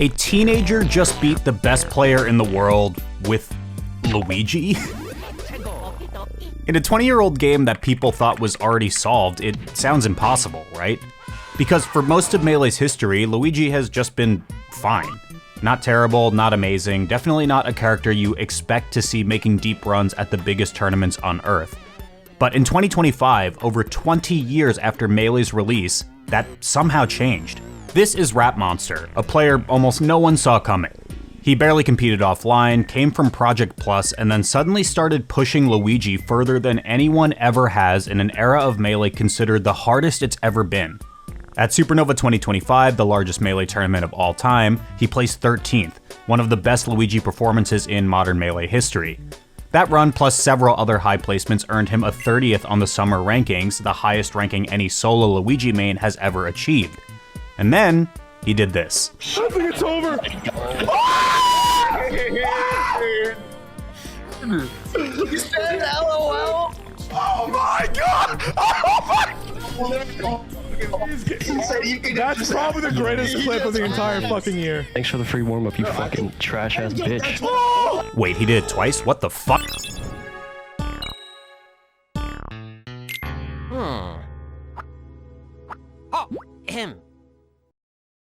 A teenager just beat the best player in the world with Luigi? In a 20-year-old game that people thought was already solved, it sounds impossible, right? Because for most of Melee's history, Luigi has just been fine. Not terrible, not amazing, definitely not a character you expect to see making deep runs at the biggest tournaments on Earth. But in 2025, over 20 years after Melee's release, that somehow changed. This is RapMonster, a player almost no one saw coming. He barely competed offline, came from Project Plus, and then suddenly started pushing Luigi further than anyone ever has in an era of Melee considered the hardest it's ever been. At Supernova 2025, the largest Melee tournament of all time, he placed 13th, one of the best Luigi performances in modern Melee history. That run, plus several other high placements, earned him a 30th on the summer rankings, the highest ranking any solo Luigi main has ever achieved. And then, he did this. I think it's over! You said LOL? Oh my god! Oh my god! That's probably the greatest clip of the entire fucking year. Thanks for the free warm-up, you fucking trash-ass bitch. Wait, he did it twice? What the fuck?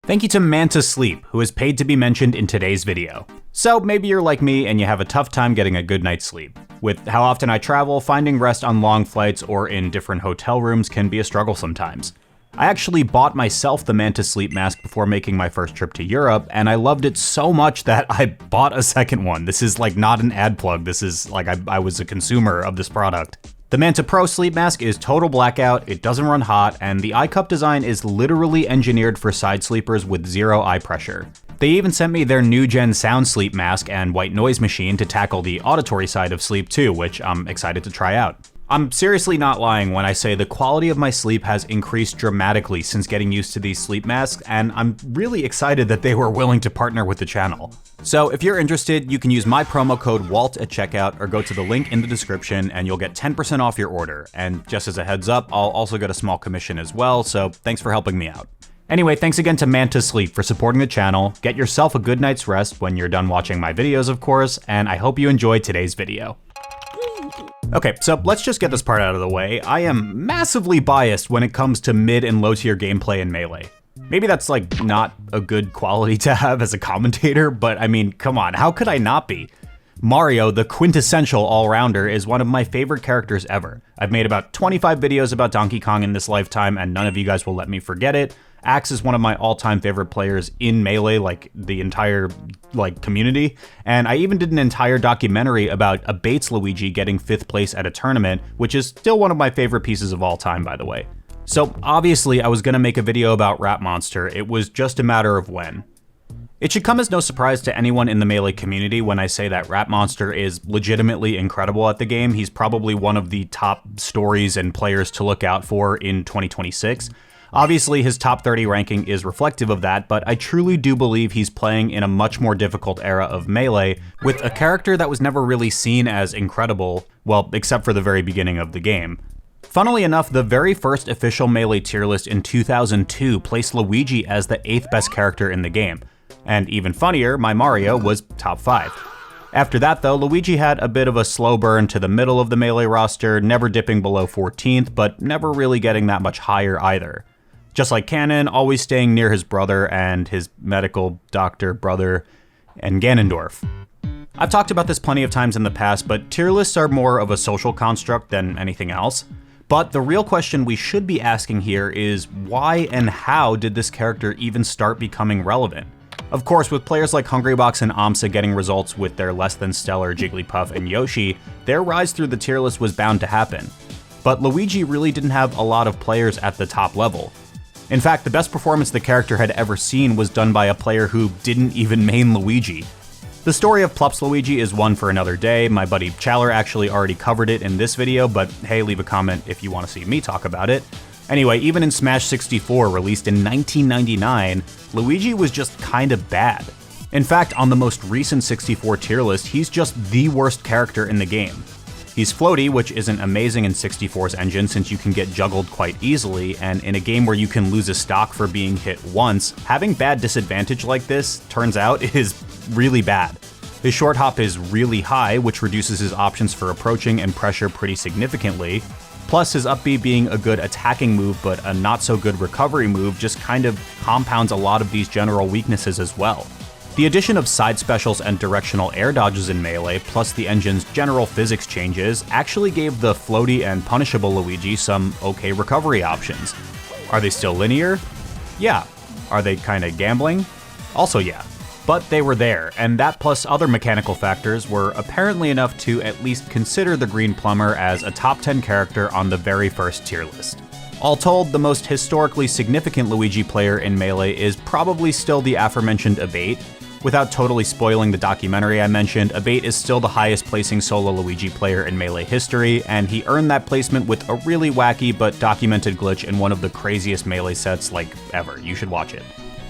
Thank you to Manta Sleep, who is paid to be mentioned in today's video. So maybe you're like me and you have a tough time getting a good night's sleep. With how often I travel, finding rest on long flights or in different hotel rooms can be a struggle sometimes. I actually bought myself the Manta Sleep mask before making my first trip to Europe, and I loved it so much that I bought a second one. This is like not an ad plug, this is like I was a consumer of this product. The Manta Pro sleep mask is total blackout, it doesn't run hot, and the eye cup design is literally engineered for side sleepers with zero eye pressure. They even sent me their new gen sound sleep mask and white noise machine to tackle the auditory side of sleep too, which I'm excited to try out. I'm seriously not lying when I say the quality of my sleep has increased dramatically since getting used to these sleep masks, and I'm really excited that they were willing to partner with the channel. So if you're interested, you can use my promo code WALT at checkout or go to the link in the description and you'll get 10% off your order. And just as a heads up, I'll also get a small commission as well, so thanks for helping me out. Anyway, thanks again to Manta Sleep for supporting the channel. Get yourself a good night's rest when you're done watching my videos, of course, and I hope you enjoyed today's video. Okay, so let's just get this part out of the way. I am massively biased when it comes to mid and low tier gameplay in Melee. Maybe that's like not a good quality to have as a commentator, but I mean, come on, how could I not be? Mario, the quintessential all-rounder, is one of my favorite characters ever. I've made about 25 videos about Donkey Kong in this lifetime, and none of you guys will let me forget it. Axe is one of my all-time favorite players in Melee, like the entire community, and I even did an entire documentary about a Bates Luigi getting 5th place at a tournament, which is still one of my favorite pieces of all time, by the way. So obviously I was gonna make a video about RapMonster, it was just a matter of when. It should come as no surprise to anyone in the Melee community when I say that RapMonster is legitimately incredible at the game. He's probably one of the top stories and players to look out for in 2026. Obviously, his top 30 ranking is reflective of that, but I truly do believe he's playing in a much more difficult era of Melee, with a character that was never really seen as incredible, well, except for the very beginning of the game. Funnily enough, the very first official Melee tier list in 2002 placed Luigi as the 8th best character in the game. And even funnier, my Mario was top 5. After that though, Luigi had a bit of a slow burn to the middle of the Melee roster, never dipping below 14th, but never really getting that much higher either. Just like Canon, always staying near his brother and his medical doctor brother, and Ganondorf. I've talked about this plenty of times in the past, but tier lists are more of a social construct than anything else. But the real question we should be asking here is why and how did this character even start becoming relevant? Of course, with players like Hungrybox and Amsa getting results with their less than stellar Jigglypuff and Yoshi, their rise through the tier list was bound to happen. But Luigi really didn't have a lot of players at the top level. In fact, the best performance the character had ever seen was done by a player who didn't even main Luigi. The story of Plups Luigi is one for another day. My buddy Challer actually already covered it in this video, but hey, leave a comment if you want to see me talk about it. Anyway, even in Smash 64, released in 1999, Luigi was just kinda bad. In fact, on the most recent 64 tier list, he's just the worst character in the game. He's floaty, which isn't amazing in 64's engine since you can get juggled quite easily, and in a game where you can lose a stock for being hit once, having bad disadvantage like this, turns out, is really bad. His short hop is really high, which reduces his options for approaching and pressure pretty significantly, plus his up B being a good attacking move but a not so good recovery move just kind of compounds a lot of these general weaknesses as well. The addition of side specials and directional air dodges in Melee, plus the engine's general physics changes, actually gave the floaty and punishable Luigi some okay recovery options. Are they still linear? Yeah. Are they kinda gambling? Also yeah. But they were there, and that plus other mechanical factors were apparently enough to at least consider the Green Plumber as a top 10 character on the very first tier list. All told, the most historically significant Luigi player in Melee is probably still the aforementioned Abate. Without totally spoiling the documentary I mentioned, Abate is still the highest placing solo Luigi player in Melee history, and he earned that placement with a really wacky but documented glitch in one of the craziest Melee sets like ever. You should watch it.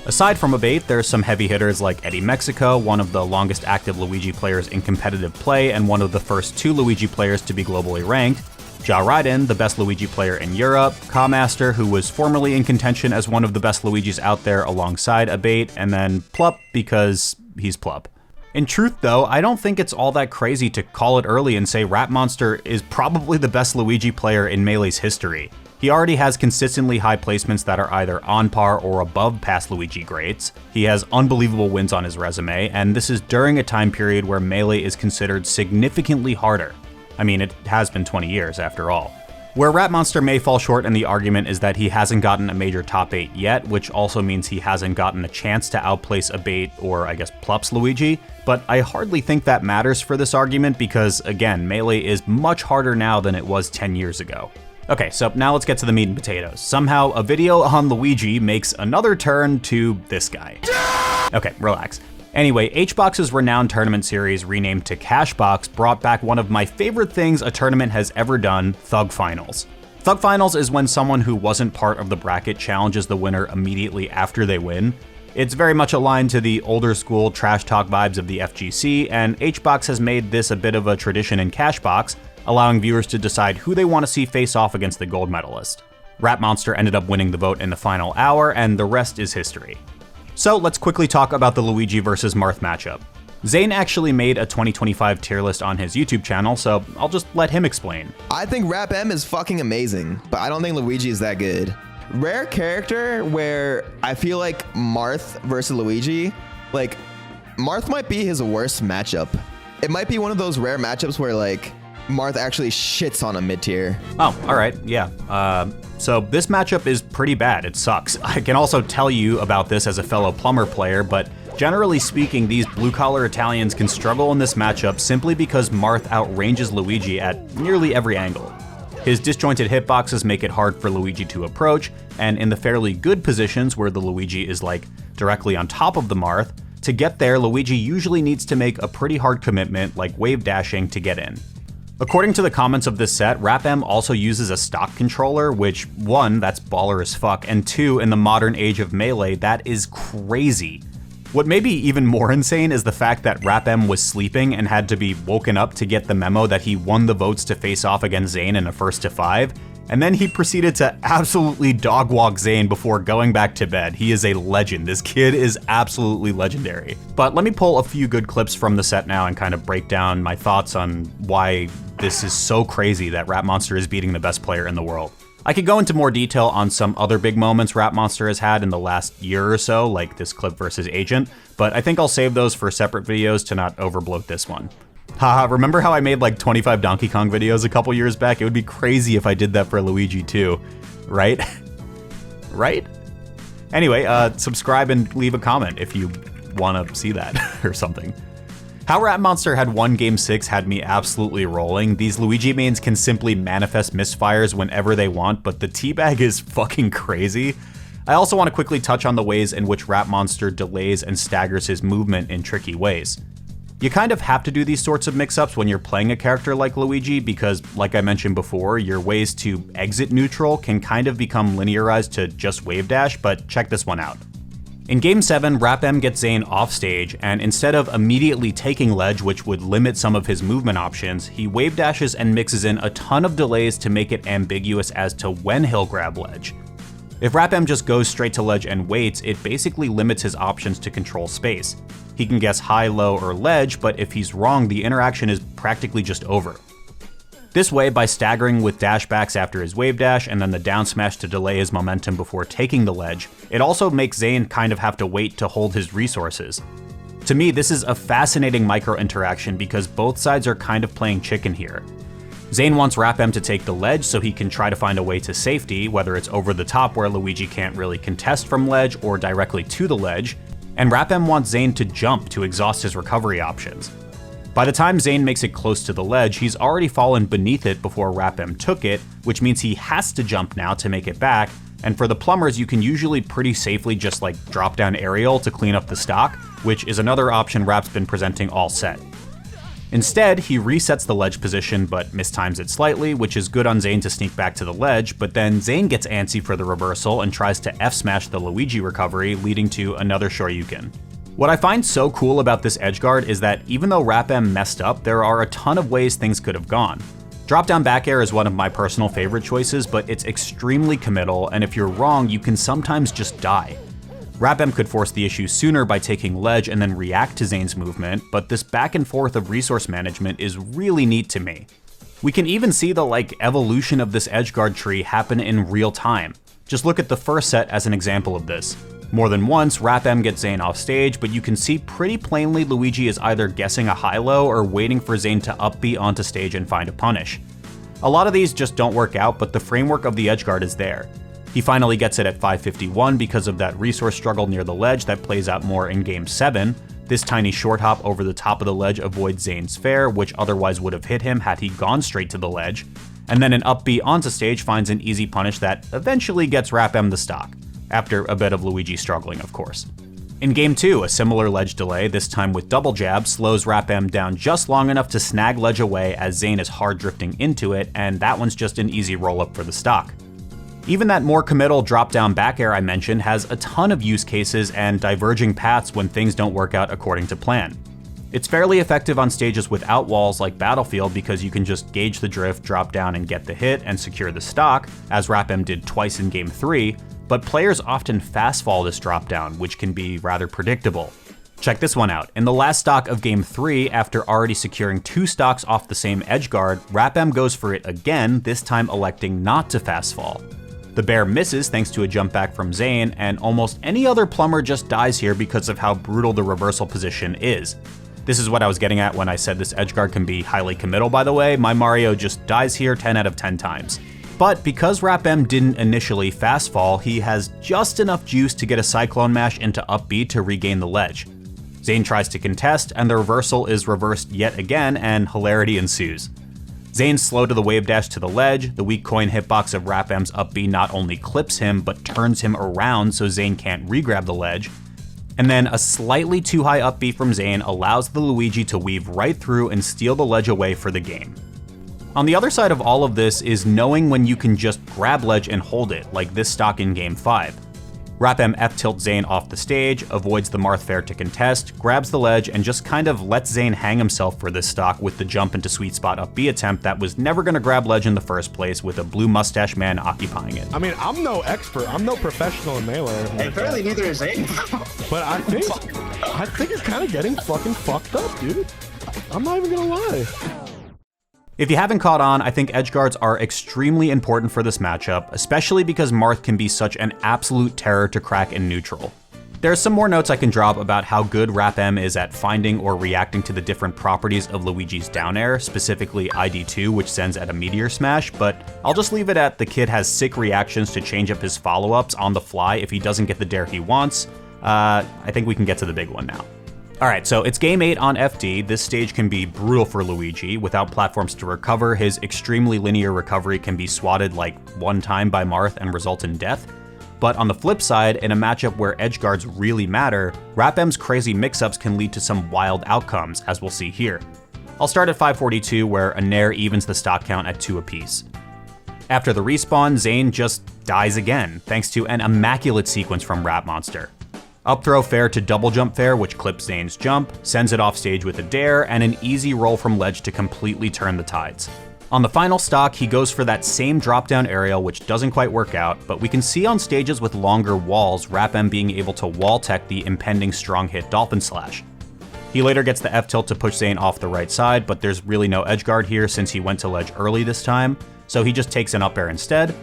Aside from Abate, there's some heavy hitters like Eddie Mexico, one of the longest active Luigi players in competitive play and one of the first 2 Luigi players to be globally ranked, Ja Raiden, the best Luigi player in Europe, Kamaster, who was formerly in contention as one of the best Luigis out there alongside Abate, and then Plup, because he's Plup. In truth though, I don't think it's all that crazy to call it early and say RapMonster is probably the best Luigi player in Melee's history. He already has consistently high placements that are either on par or above past Luigi greats. He has unbelievable wins on his resume, and this is during a time period where Melee is considered significantly harder. I mean, it has been 20 years after all. Where RapMonster may fall short in the argument is that he hasn't gotten a major top 8 yet, which also means he hasn't gotten a chance to outplace Abate or I guess Plup's Luigi, but I hardly think that matters for this argument because, again, Melee is much harder now than it was 10 years ago. Okay, so now let's get to the meat and potatoes. Somehow, a video on Luigi makes another turn to this guy. Okay, relax. Anyway, HBox's renowned tournament series, renamed to Cashbox, brought back one of my favorite things a tournament has ever done, Thug Finals. Thug Finals is when someone who wasn't part of the bracket challenges the winner immediately after they win. It's very much aligned to the older school trash talk vibes of the FGC, and HBox has made this a bit of a tradition in Cashbox, allowing viewers to decide who they want to see face off against the gold medalist. RapMonster ended up winning the vote in the final hour, and the rest is history. So let's quickly talk about the Luigi versus Marth matchup. Zain actually made a 2025 tier list on his YouTube channel, so I'll just let him explain. I think RapM is fucking amazing, but I don't think Luigi is that good. Rare character where I feel like Marth versus Luigi, like Marth might be his worst matchup. It might be one of those rare matchups where like Marth actually shits on a mid-tier. Oh, alright, yeah. So this matchup is pretty bad, it sucks. I can also tell you about this as a fellow Plumber player, but generally speaking, these blue-collar Italians can struggle in this matchup simply because Marth outranges Luigi at nearly every angle. His disjointed hitboxes make it hard for Luigi to approach, and in the fairly good positions where the Luigi is like directly on top of the Marth, to get there, Luigi usually needs to make a pretty hard commitment like wave dashing to get in. According to the comments of this set, RapM also uses a stock controller, which 1, that's baller as fuck, and 2, in the modern age of Melee, that is crazy. What may be even more insane is the fact that RapM was sleeping and had to be woken up to get the memo that he won the votes to face off against Zain in a 1-to-5, and then he proceeded to absolutely dog-walk Zain before going back to bed. He is a legend. This kid is absolutely legendary. But let me pull a few good clips from the set now and kind of break down my thoughts on why this is so crazy that RapMonster is beating the best player in the world. I could go into more detail on some other big moments RapMonster has had in the last year or so, like this clip versus Agent, but I think I'll save those for separate videos to not overbloat this one. Haha, remember how I made like 25 Donkey Kong videos a couple years back? It would be crazy if I did that for Luigi too, right? Right? Anyway, subscribe and leave a comment if you want to see that or something. How RapMonster had won Game 6 had me absolutely rolling. These Luigi mains can simply manifest misfires whenever they want, but the teabag is fucking crazy. I also want to quickly touch on the ways in which RapMonster delays and staggers his movement in tricky ways. You kind of have to do these sorts of mix-ups when you're playing a character like Luigi because, like I mentioned before, your ways to exit neutral can kind of become linearized to just wave dash, but check this one out. In Game 7, RapM gets Zain off stage, and instead of immediately taking ledge, which would limit some of his movement options, he wave dashes and mixes in a ton of delays to make it ambiguous as to when he'll grab ledge. If RapM just goes straight to ledge and waits, it basically limits his options to control space. He can guess high, low, or ledge, but if he's wrong, the interaction is practically just over. This way, by staggering with dashbacks after his wave dash and then the down smash to delay his momentum before taking the ledge, it also makes Zain kind of have to wait to hold his resources. To me, this is a fascinating micro interaction because both sides are kind of playing chicken here. Zain wants RapM to take the ledge so he can try to find a way to safety, whether it's over the top where Luigi can't really contest from ledge or directly to the ledge, and RapM wants Zain to jump to exhaust his recovery options. By the time Zain makes it close to the ledge, he's already fallen beneath it before RapM took it, which means he has to jump now to make it back, and for the plumbers you can usually pretty safely just like drop down aerial to clean up the stock, which is another option Rap's been presenting all set. Instead, he resets the ledge position but mistimes it slightly, which is good on Zain to sneak back to the ledge, but then Zain gets antsy for the reversal and tries to F-smash the Luigi recovery, leading to another Shoryuken. What I find so cool about this edgeguard is that even though RapM messed up, there are a ton of ways things could have gone. Drop down back air is one of my personal favorite choices, but it's extremely committal, and if you're wrong, you can sometimes just die. RapM could force the issue sooner by taking ledge and then react to Zain's movement, but this back and forth of resource management is really neat to me. We can even see the evolution of this edgeguard tree happen in real time. Just look at the first set as an example of this. More than once, RapM gets Zain off stage, but you can see pretty plainly Luigi is either guessing a high-low or waiting for Zain to up B onto stage and find a punish. A lot of these just don't work out, but the framework of the edgeguard is there. He finally gets it at 551 because of that resource struggle near the ledge that plays out more in Game 7. This tiny short hop over the top of the ledge avoids Zain's fair, which otherwise would have hit him had he gone straight to the ledge. And then an up B onto stage finds an easy punish that eventually gets RapM the stock. After a bit of Luigi struggling, of course. In Game 2, a similar ledge delay, this time with double jab, slows RapM down just long enough to snag ledge away as Zain is hard drifting into it, and that one's just an easy roll-up for the stock. Even that more committal drop-down back air I mentioned has a ton of use cases and diverging paths when things don't work out according to plan. It's fairly effective on stages without walls like Battlefield because you can just gauge the drift, drop down and get the hit and secure the stock, as RapM did twice in Game 3, but players often fast fall this drop down, which can be rather predictable. Check this one out. In the last stock of Game 3, after already securing 2 stocks off the same edgeguard, RapM goes for it again, this time electing not to fast fall. The bear misses thanks to a jump back from Zain, and almost any other plumber just dies here because of how brutal the reversal position is. This is what I was getting at when I said this edgeguard can be highly committal, by the way. My Mario just dies here 10 out of 10 times. But because RapM didn't initially fast fall, he has just enough juice to get a Cyclone Mash into up B to regain the ledge. Zain tries to contest, and the reversal is reversed yet again, and hilarity ensues. Zain's slow to the wave dash to the ledge, the weak coin hitbox of RapM's up B not only clips him, but turns him around so Zain can't re-grab the ledge, and then a slightly too high up B from Zain allows the Luigi to weave right through and steal the ledge away for the game. On the other side of all of this is knowing when you can just grab ledge and hold it, like this stock in Game 5. RapM F-tilts Zain off the stage, avoids the Marth fair to contest, grabs the ledge, and just kind of lets Zain hang himself for this stock with the jump into sweet spot up B attempt that was never going to grab ledge in the first place with a blue mustache man occupying it. I mean, I'm no expert. I'm no professional in Melee. Hey, apparently neither is Zain. But I think it's kind of getting fucking fucked up, dude. I'm not even gonna lie. If you haven't caught on, I think edgeguards are extremely important for this matchup, especially because Marth can be such an absolute terror to crack in neutral. There's some more notes I can drop about how good RapM is at finding or reacting to the different properties of Luigi's down air, specifically ID2, which sends at a meteor smash, but I'll just leave it at the kid has sick reactions to change up his follow-ups on the fly if he doesn't get the dare he wants. I think we can get to the big one now. Alright, so it's Game 8 on FD. This stage can be brutal for Luigi. Without platforms to recover, his extremely linear recovery can be swatted like one time by Marth and result in death. But on the flip side, in a matchup where edgeguards really matter, RapM's crazy mix-ups can lead to some wild outcomes, as we'll see here. I'll start at 542, where a Nair evens the stock count at 2 apiece. After the respawn, Zain just dies again, thanks to an immaculate sequence from RapMonster. Up throw fair to double jump fair, which clips Zain's jump, sends it off stage with a dare, and an easy roll from ledge to completely turn the tides. On the final stock, he goes for that same drop down aerial, which doesn't quite work out, but we can see on stages with longer walls, RapM being able to wall tech the impending strong hit dolphin slash. He later gets the F tilt to push Zain off the right side, but there's really no edge guard here since he went to ledge early this time, so he just takes an up air instead.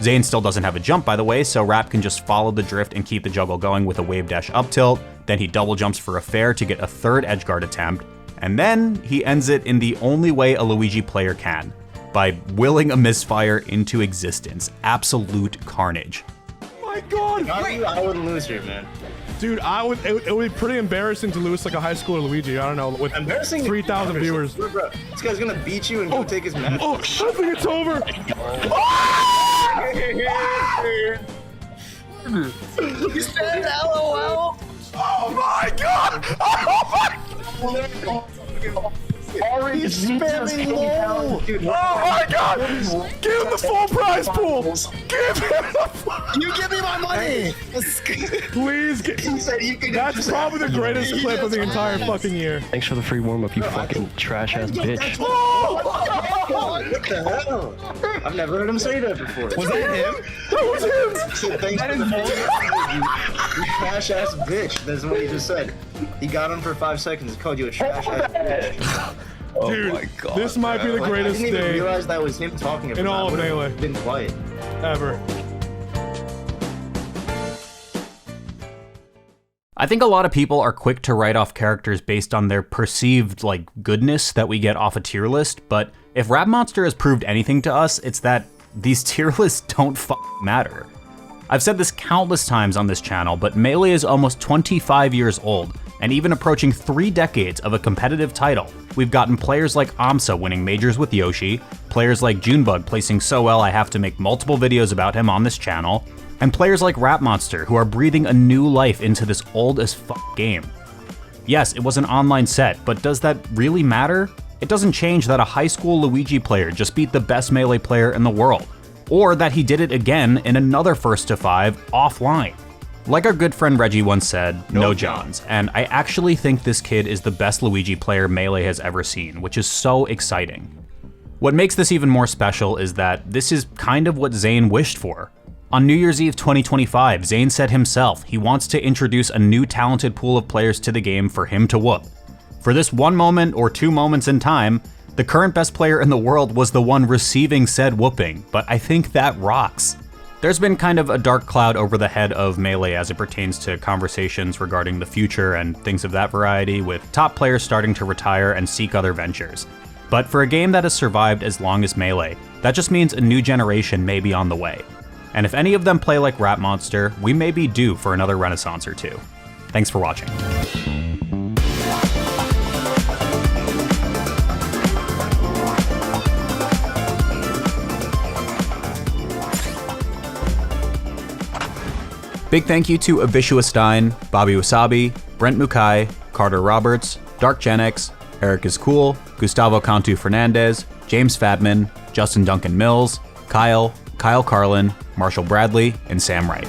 Zain still doesn't have a jump, by the way, so Rap can just follow the drift and keep the juggle going with a wave dash up tilt. Then he double jumps for a fair to get a third edgeguard attempt, and then he ends it in the only way a Luigi player can, by willing a misfire into existence. Absolute carnage. My God! Not you, I wouldn't lose here, man. Dude, it would be pretty embarrassing to lose like a high schooler Luigi. I don't know, with 3,000 viewers. Bro, this guy's gonna beat you and go take his mask. Oh, I think it's over. You said LOL. Oh my God! Oh my! He's spamming low. Oh my God! Give him the full prize pool. Give him the. You give me my money. Please. That's probably the greatest clip of the entire fucking year. Thanks for the free warm-up, you fucking trash-ass bitch. What the hell? I've never heard him say that before. Was that him? That was him. He said, thanks for the you trash ass bitch. That's what he just said. He got him for 5 seconds and called you a trash ass bitch. Dude, oh my God, this might be the greatest I didn't even day realize that was him talking about in all of Melee. Been quiet. Ever. I think a lot of people are quick to write off characters based on their perceived, goodness that we get off a tier list, but if RapMonster has proved anything to us, it's that these tier lists don't matter. I've said this countless times on this channel, but Melee is almost 25 years old, and even approaching 3 decades of a competitive title. We've gotten players like Amsa winning majors with Yoshi, players like Junebug placing so well I have to make multiple videos about him on this channel, and players like RapMonster who are breathing a new life into this old as game. Yes, it was an online set, but does that really matter? It doesn't change that a high school Luigi player just beat the best Melee player in the world, or that he did it again in another first to 5 offline. Like our good friend Reggie once said, no Johns, and I actually think this kid is the best Luigi player Melee has ever seen, which is so exciting. What makes this even more special is that this is kind of what Zain wished for. On New Year's Eve 2025, Zain said himself he wants to introduce a new talented pool of players to the game for him to whoop. For this one moment or 2 moments in time, the current best player in the world was the one receiving said whooping, but I think that rocks. There's been kind of a dark cloud over the head of Melee as it pertains to conversations regarding the future and things of that variety, with top players starting to retire and seek other ventures. But for a game that has survived as long as Melee, that just means a new generation may be on the way. And if any of them play like RapMonster, we may be due for another Renaissance or two. Thanks for watching. Big thank you to Avishua Stein, Bobby Wasabi, Brent Mukai, Carter Roberts, Dark Gen X, Eric is Cool, Gustavo Cantu Fernandez, James Fadman, Justin Duncan Mills, Kyle Carlin, Marshall Bradley, and Sam Wright.